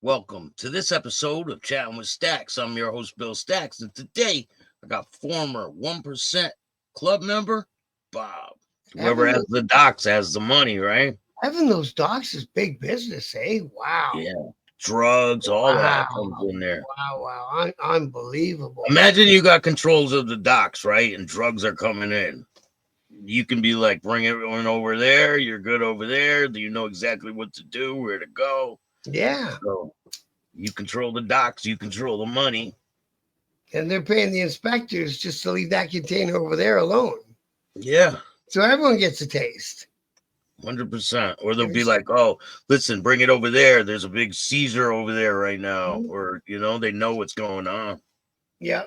Welcome to this episode of Chatting with Stacks. I'm your host, Bill Stacks, and today I got former 1% club member, Bob. Whoever Having has those, the docs has the money, right? having those dogs is big business, eh? Wow. Yeah. Drugs, all that comes Wow. in there. Unbelievable. Imagine you got controls of the docks, right? And drugs are coming in. You can be like, bring everyone over there. You're good over there. You know exactly what to do, where to go. Yeah. So you control the docks, you control the money. And they're paying the inspectors just to leave that container over there alone. Yeah. So everyone gets a taste. 100%. Or they'll If be it's, like, oh, listen, bring it over there. There's a big Caesar over there right now. Mhm. Or, they know what's going on. Yeah.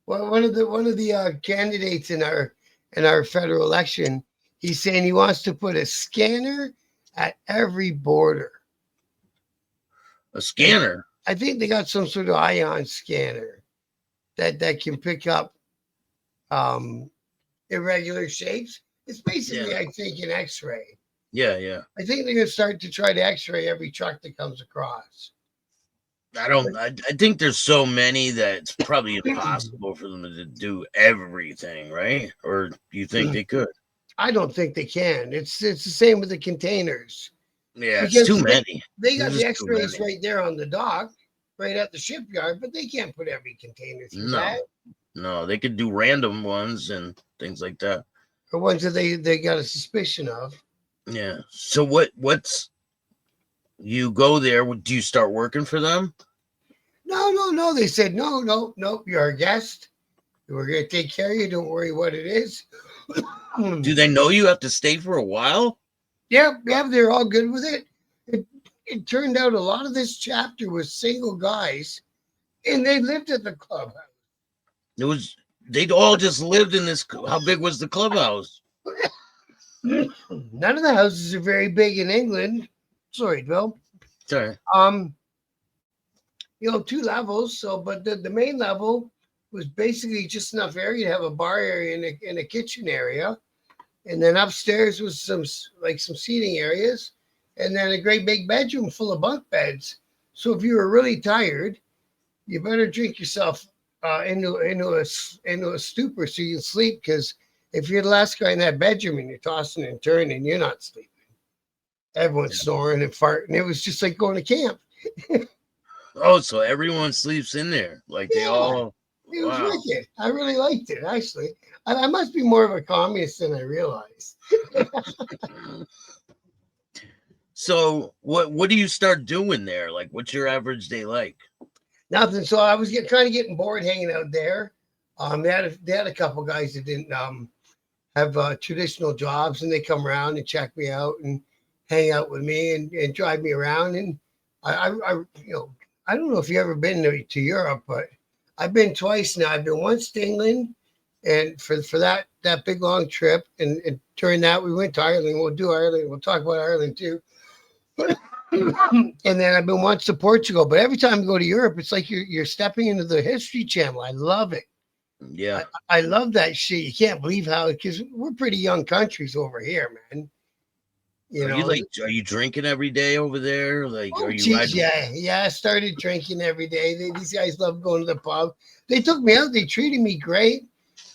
Well, one of the candidates in our federal election, he's saying he wants to put a scanner at every border. A And scanner. I think they got some sort of ion scanner that can pick up um, irregular shapes. It's Yeah. basically, I think, an X-ray. Yeah. Yeah. I think they're gonna start to try to X-ray every truck that comes across. I think there's so many that it's probably impossible for them to do everything, right? Or you think they could? I don't think they can. It's the same with the containers Yeah, it's too because many. they There's got the just too X-rays many. right there on the dock, right at the shipyard, but they can't put every container through that. No, no, they could do random ones and things like that. Or ones that they got a suspicion of. Yeah. So what's you go there? Do you start working for them? No, no, no. They said no, no, no. You're our guest. We're gonna take care of you. Don't worry what it is. Do they know you have to stay for a while? Yeah, yeah, they're all good with it. It turned out a lot of this chapter was single guys, and they lived at the clubhouse. It was They'd all just lived in this. How big was the clubhouse? None of the houses are very big in England. Sorry, Bill. Sorry. Um, 2 levels. So, but the main level was basically just enough area to have a bar area and a kitchen area, and then upstairs was some seating areas, and then a great big bedroom full of bunk beds. So if you were really tired, you better drink yourself into a stupor so you can sleep. Because if you're the last guy in that bedroom and you're tossing and turning, you're not sleeping. Everyone's snoring and farting. It was just like going to camp. Oh, so everyone sleeps in there. Like they Yeah, all. it was Wow. wicked. I really liked it. Actually, I must be more of a communist than I realized. So what do you start doing there? Like, what's your average day like? Nothing. So I was kind of getting bored hanging out there. They had a couple guys that didn't have traditional jobs, and they come around and check me out and hang out with me and drive me around. And I I don't know if you ever been to Europe, but I've been twice now. I've been once to England, and for that big long trip, and during that we went to Ireland. We'll do Ireland. We'll talk about Ireland too. And then I've been once to Portugal. But every time you go to Europe, it's like you're stepping into the History Channel. I love it. Yeah. I love that shit. You can't believe how, because we're pretty young countries over here, man. You Are you know. like are you drinking every day over there? Like are Oh, you geez, riding? yeah, yeah. I started drinking every day. These guys love going to the pub. They took me out. They treated me great.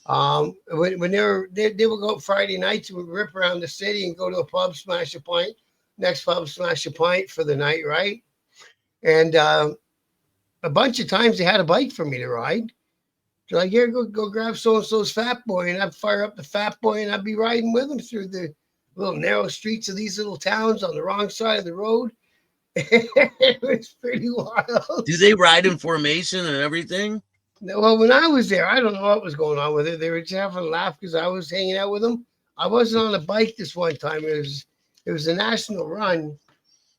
When they would go Friday nights, we would rip around the city and go to a pub, smash a pint. Next pub, smash a pint for the night, right? And a bunch of times they had a bike for me to ride. They're like, here, go grab so and so's fat boy, and I'd fire up the fat boy, and I'd be riding with him through the little narrow streets of these little towns on the wrong side of the road. It was pretty wild. Do they ride in formation and everything? Well, when I was there, I don't know what was going on with it. They were just having a laugh because I was hanging out with them. I wasn't on a bike this one time. It was a national run,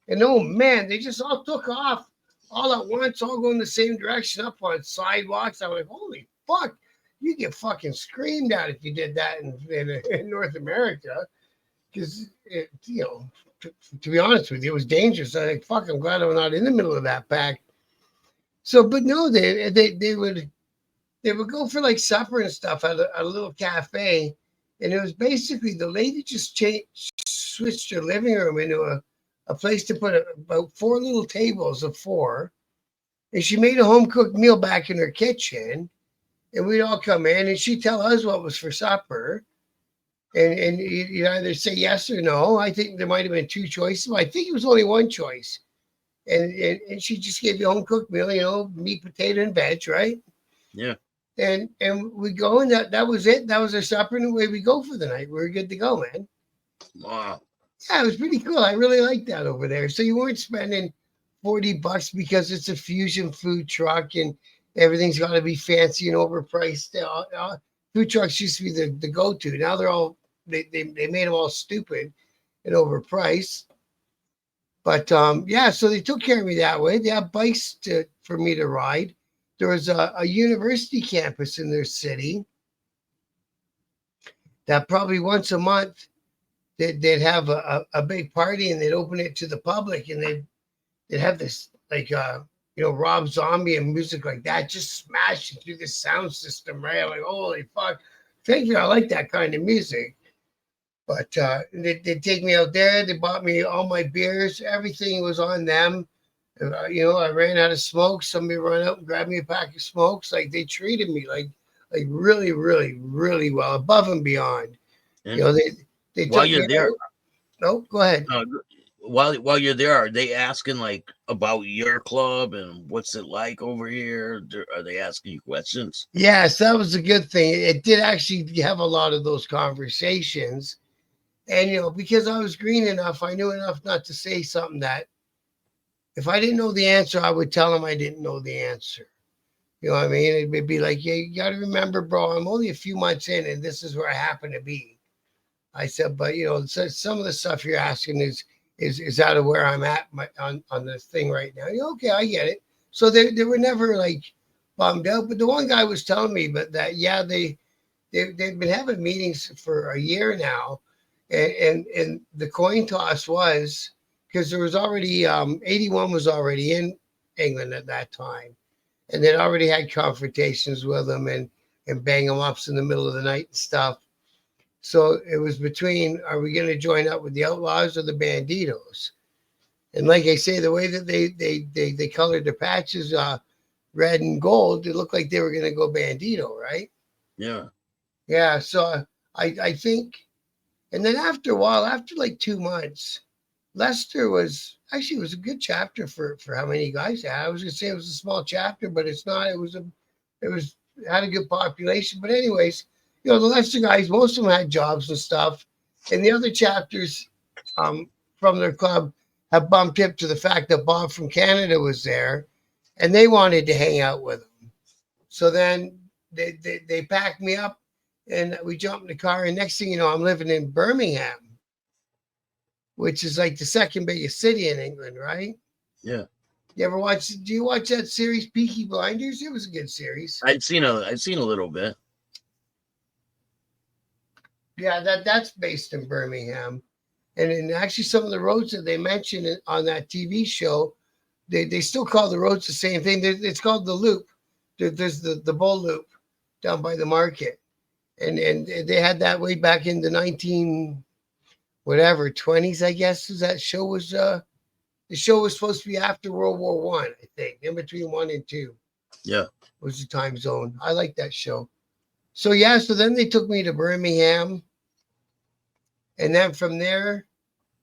and oh man, they just all took off all at once, all going the same direction up on sidewalks. I was like, holy fuck, you get fucking screamed at if you did that in North America. Because, to be honest with you, it was dangerous. I like, fuck, I'm glad I'm not in the middle of that pack. So, but no, they would go for like supper and stuff at a little cafe. And it was basically the lady just switched her living room into a place to put about 4 little tables of 4. And she made a home cooked meal back in her kitchen. And we'd all come in and she'd tell us what was for supper. And you'd either say yes or no. I think there might have been 2 choices, but I think it was only one choice. And she just gave you a home cooked meal, meat, potato, and veg, right? Yeah. And we go, and that was it. That was our supper, and away we go for the night. We were good to go, man. Wow. Yeah, it was pretty cool. I really liked that over there. So you weren't spending $40 because it's a fusion food truck and everything's got to be fancy and overpriced. Food trucks used to be the go-to. Now they're all they made them all stupid and overpriced. But yeah, so they took care of me that way. They had bikes for me to ride. There was a university campus in their city that probably once a month they'd have a big party and they'd open it to the public and they'd have this like Rob Zombie and music like that just smashing through the sound system, right? I'm like, holy fuck. Thank you. I like that kind of music. But they'd take me out there. They bought me all my beers. Everything was on them. I ran out of smoke. Somebody ran out and grabbed me a pack of smokes. Like they treated me like really, really, really well, above and beyond. Yeah. They While took me you're there, out. No, go ahead. while you're there, are they asking like about your club and what's it like over here? Are they asking you questions? Yes, that was a good thing. It did actually have a lot of those conversations. And, because I was green enough, I knew enough not to say something that if I didn't know the answer, I would tell them I didn't know the answer. You know what I mean? It'd be like, yeah, you got to remember, bro, I'm only a few months in and this is where I happen to be. I said, but, some of the stuff you're asking is out of where I'm at on this thing right now. Okay, I get it. So they were never like bummed out. But the one guy was telling me, but that, yeah, they've been having meetings for a year now. And the coin toss was because there was already 81 was already in England at that time, and they'd already had confrontations with them and bang them ups in the middle of the night and stuff. So it was between, are we going to join up with the Outlaws or the Banditos? And like I say, the way that they colored their patches red and gold, it looked like they were going to go Bandito, right? Yeah. Yeah. So I think, and then after a while, after like 2 months, Leicester was actually it was a good chapter for how many guys they had. I was gonna say it was a small chapter, but it's not. It had a good population. But anyways, the Leicester guys, most of them had jobs and stuff, and the other chapters from their club have bumped up to the fact that Bob from Canada was there, and they wanted to hang out with him. So then they packed me up, and we jumped in the car, and next thing you know, I'm living in Birmingham, which is like the second biggest city in England, right? Yeah. You ever watch? Do you watch that series Peaky Blinders? It was a good series. I've seen a little bit. Yeah, that's based in Birmingham, and actually some of the roads that they mentioned on that TV show, they still call the roads the same thing. It's called the Loop. There's the Bull Loop down by the market, and they had that way back in the 19 whatever 20s, I guess. That show was the show was supposed to be after World War One, I think, in between 1 and 2 Yeah. was the time zone. I like that show. So yeah, so then they took me to Birmingham, and then from there,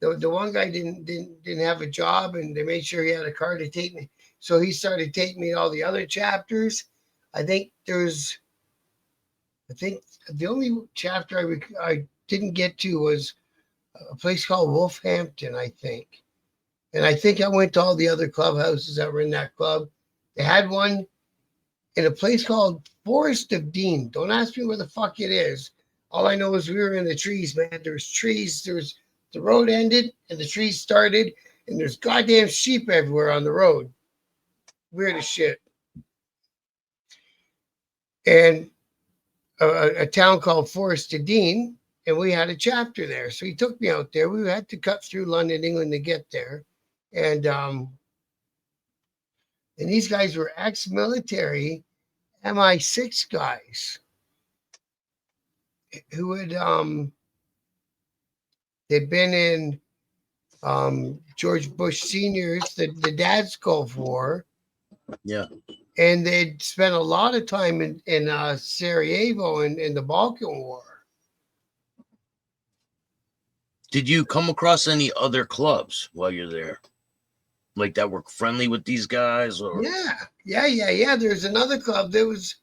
the one guy didn't have a job, and they made sure he had a car to take me. So he started taking me to all the other chapters. I think the only chapter I didn't get to was a place called Wolfhampton, I think. And I think I went to all the other clubhouses that were in that club. They had one in a place called Forest of Dean. Don't ask me where the fuck it is. All I know is we were in the trees, man. There's trees. There's the road ended and the trees started, and there's goddamn sheep everywhere on the road. Weird as shit. And a town called Forest of Dean, and we had a chapter there. So he took me out there. We had to cut through London, England to get there. And these guys were ex-military MI6 guys who had they'd been in George Bush Senior's, the dad's Gulf War. Yeah. And they'd spent a lot of time in Sarajevo in the Balkan War. Did you come across any other clubs while you're there? Like that were friendly with these guys? Or Yeah. There's another club. There was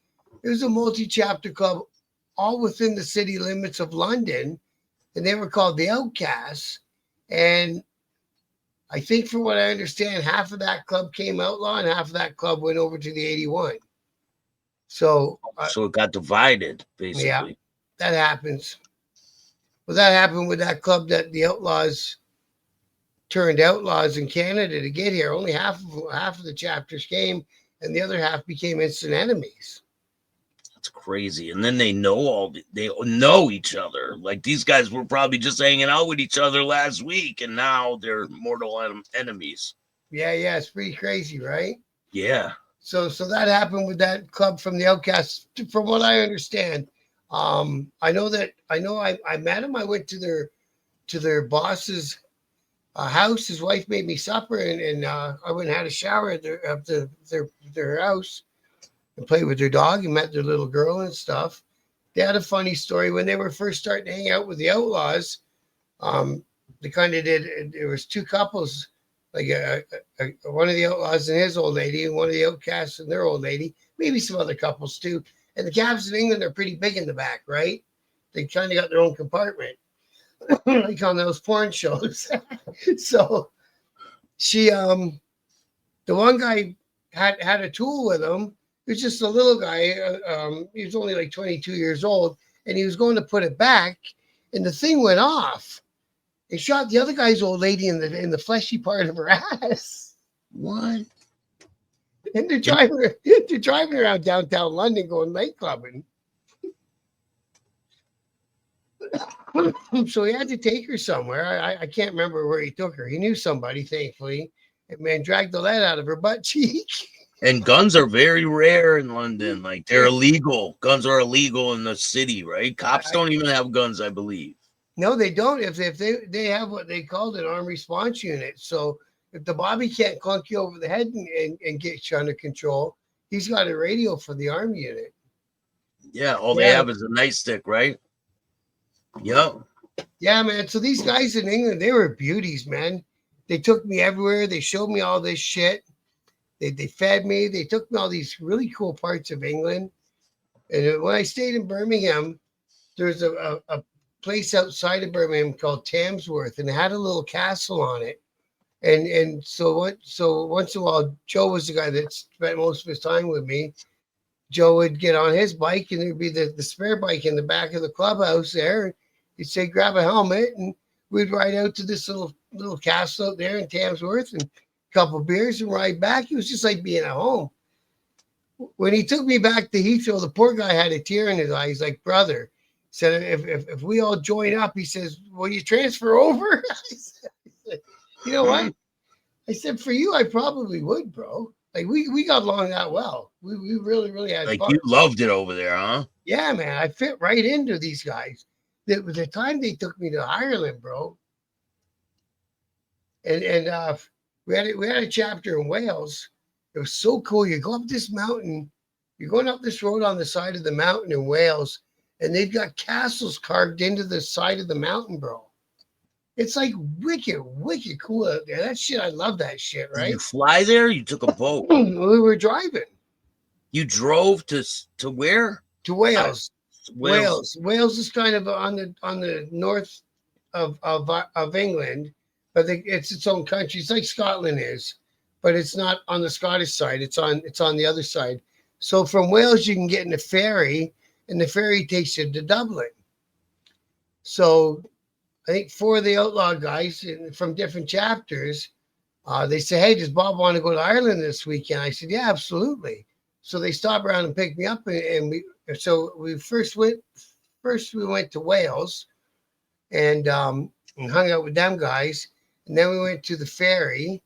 a multi-chapter club all within the city limits of London, and they were called the Outcasts. And I think, from what I understand, half of that club came outlaw, and half of that club went over to the 81. So, so it got divided, yeah, basically. that happens. Well, that happened with that club that the Outlaws turned outlaws in Canada to get here. Only half of the chapters came, and the other half became instant enemies. That's crazy. And then they know each other. Like these guys were probably just hanging out with each other last week, and now they're mortal enemies. Yeah, it's pretty crazy, right? Yeah. So that happened with that club from the Outcasts, from what I understand. I know I met him. I went to their boss's house. His wife made me supper, and I went and had a shower at their house and played with their dog and met their little girl and stuff. They had a funny story when they were first starting to hang out with the Outlaws. They kind of did. There was two couples, like one of the Outlaws and his old lady, and one of the Outcasts and their old lady. Maybe some other couples too. And the cabs in England are pretty big in the back, right? They kind of got their own compartment, like on those porn shows. So she, the one guy had a tool with him. He was just a little guy. He was only like 22 years old, and he was going to put it back, and the thing went off. It shot the other guy's old lady in the fleshy part of her ass. What? And they're driving around downtown London going night clubbing. So he had to take her somewhere. I can't remember where he took her. He knew somebody, thankfully. And man, dragged the lead out of her butt cheek. And guns are very rare in London. Like they're illegal. Guns are illegal in the city, right? Cops don't even have guns, I believe. No, they don't. If they have what they called an armed response unit. So if the Bobby can't clunk you over the head and get you under control, he's got a radio for the armed unit. Yeah, all they have is a nightstick, right? Yep. Yeah, man. So these guys in England, they were beauties, man. They took me everywhere. They showed me all this shit. They fed me. They took me all these really cool parts of England. And when I stayed in Birmingham, there's a place outside of Birmingham called Tamsworth, and it had a little castle on it. And so once in a while, Joe was the guy that spent most of his time with me. Joe would get on his bike, and there'd be the spare bike in the back of the clubhouse there. He'd say, grab a helmet, and we'd ride out to this little castle out there in Tamsworth and a couple beers and ride back. It was just like being at home. When he took me back to Heathrow, the poor guy had a tear in his eye. He's like, brother, he said, if we all join up, he says, will you transfer over? I said, you know what? I said, for you, I probably would, bro. Like we got along that well. We really, really had like fun. You loved it over there, huh? Yeah, man. I fit right into these guys. The time they took me to Ireland, bro. And we had a chapter in Wales. It was so cool. You go up this mountain, you're going up this road on the side of the mountain in Wales, and they've got castles carved into the side of the mountain, bro. It's like wicked cool out there. That shit, I love that shit, right? Did you fly there? You took a boat. We were driving. You drove to where? To Wales. Wales is kind of on the north of England, but it's its own country. It's like Scotland is, but it's not on the Scottish side. It's on the other side. So from Wales you can get in a ferry, and the ferry takes you to Dublin. So I think 4 of the outlaw guys from different chapters, they say, hey, does Bob want to go to Ireland this weekend? I said, yeah, absolutely. So they stopped around and picked me up, and we first went to Wales and hung out with them guys, and then we went to the ferry,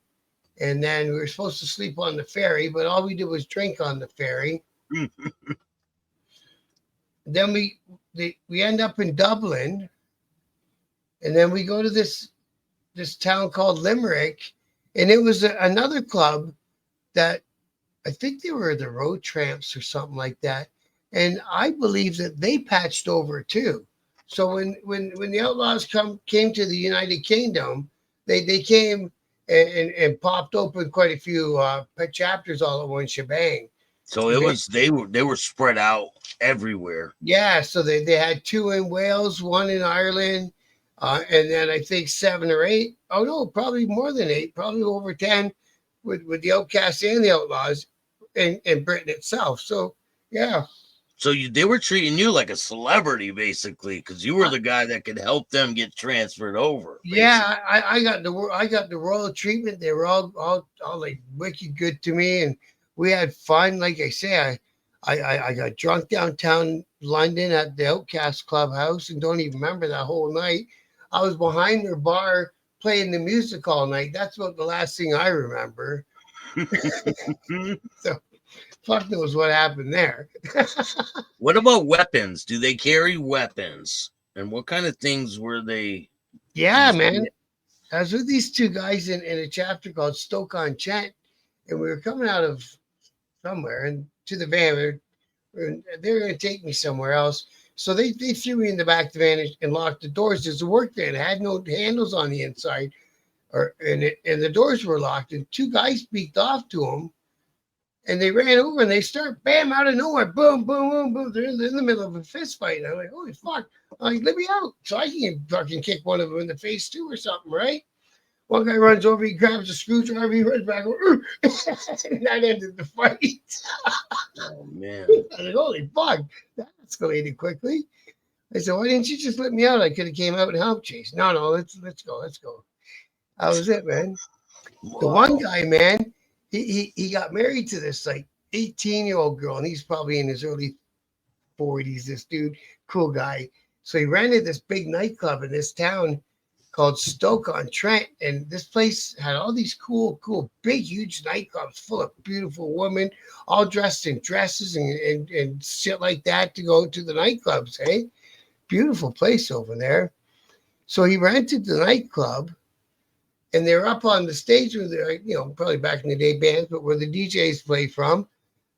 and then we were supposed to sleep on the ferry, but all we did was drink on the ferry. Then we end up in Dublin, and then we go to this this town called Limerick, and it was another club that I think they were the Road Tramps or something like that, and I believe that they patched over too. So when the Outlaws came to the United Kingdom, they came and popped open quite a few chapters all at one shebang. So it was they were spread out everywhere. Yeah, so they had two in Wales, one in Ireland, and then I think 7 or 8. Oh no, probably more than 8, probably over 10 with the Outcasts and the Outlaws in Britain itself. So yeah. So they were treating you like a celebrity basically, because you were the guy that could help them get transferred over. Yeah, I got the royal treatment. They were all like wicked good to me, and we had fun. Like I say, I got drunk downtown London at the Outcast Clubhouse, and don't even remember that whole night. I was behind their bar playing the music all night. That's about the last thing I remember. So fuck knows what happened there. What about weapons? Do they carry weapons? And what kind of things were they? Yeah, man. I was with these two guys in a chapter called Stoke-on-Trent, and we were coming out of somewhere and to the van. They were going to take me somewhere else. So they threw me in the back of the van and locked the doors. There's a work van. It had no handles on the inside, and the doors were locked. And two guys beaked off to them, and they ran over and they start bam out of nowhere, boom, boom, boom, boom. They're in the middle of a fist fight. And I'm like, holy fuck! I'm like, let me out so I can fucking kick one of them in the face too or something, right? One guy runs over, he grabs a screwdriver, he runs back over, and that ended the fight. Oh man! I was like, holy fuck, that escalated quickly. I said, why didn't you just let me out? I could have came out and helped Chase. No, let's go. That was it, man. Wow. The one guy, man, he got married to this like 18-year-old girl, and he's probably in his early 40s. This dude, cool guy. So he rented this big nightclub in this town called Stoke-on-Trent, and this place had all these cool, big, huge nightclubs full of beautiful women, all dressed in dresses and shit like that to go to the nightclubs. Hey, beautiful place over there. So he rented the nightclub, and they're up on the stage with their, probably back in the day bands, but where the DJs play from,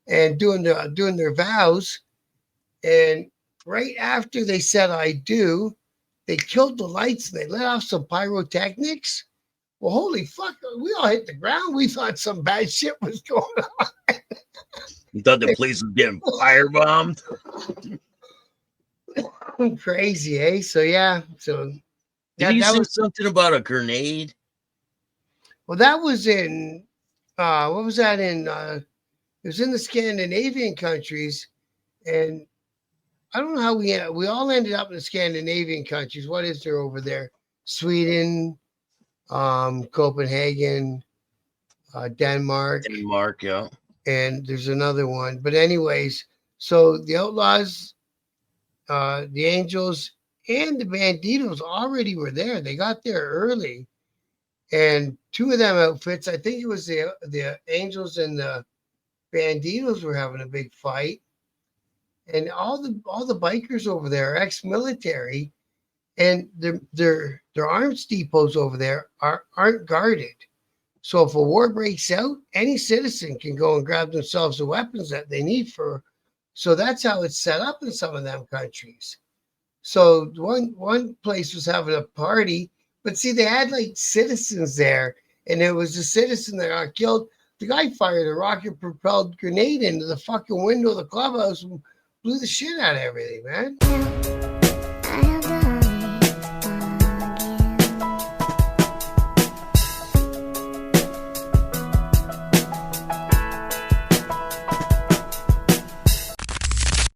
and doing their vows. And right after they said "I do," they killed the lights and they let off some pyrotechnics. Well, holy fuck, we all hit the ground. We thought some bad shit was going on. You thought the place was getting firebombed? Crazy, eh? So yeah. So did you say something about a grenade? Well, that was in what was that in? It was in the Scandinavian countries, and I don't know how we all ended up in the Scandinavian countries. What is there over there? Sweden, Copenhagen, Denmark. Denmark, yeah. And there's another one. But anyways, so the Outlaws, the Angels, and the Banditos already were there. They got there early. And two of them outfits, I think it was the Angels and the Banditos were having a big fight. And all the bikers over there are ex-military, and their arms depots over there aren't guarded. So if a war breaks out, any citizen can go and grab themselves the weapons that they need for. So that's how it's set up in some of them countries. So one place was having a party, but see, they had like citizens there, and it was a citizen that got killed. The guy fired a rocket-propelled grenade into the fucking window of the clubhouse and blew the shit out of everything, man.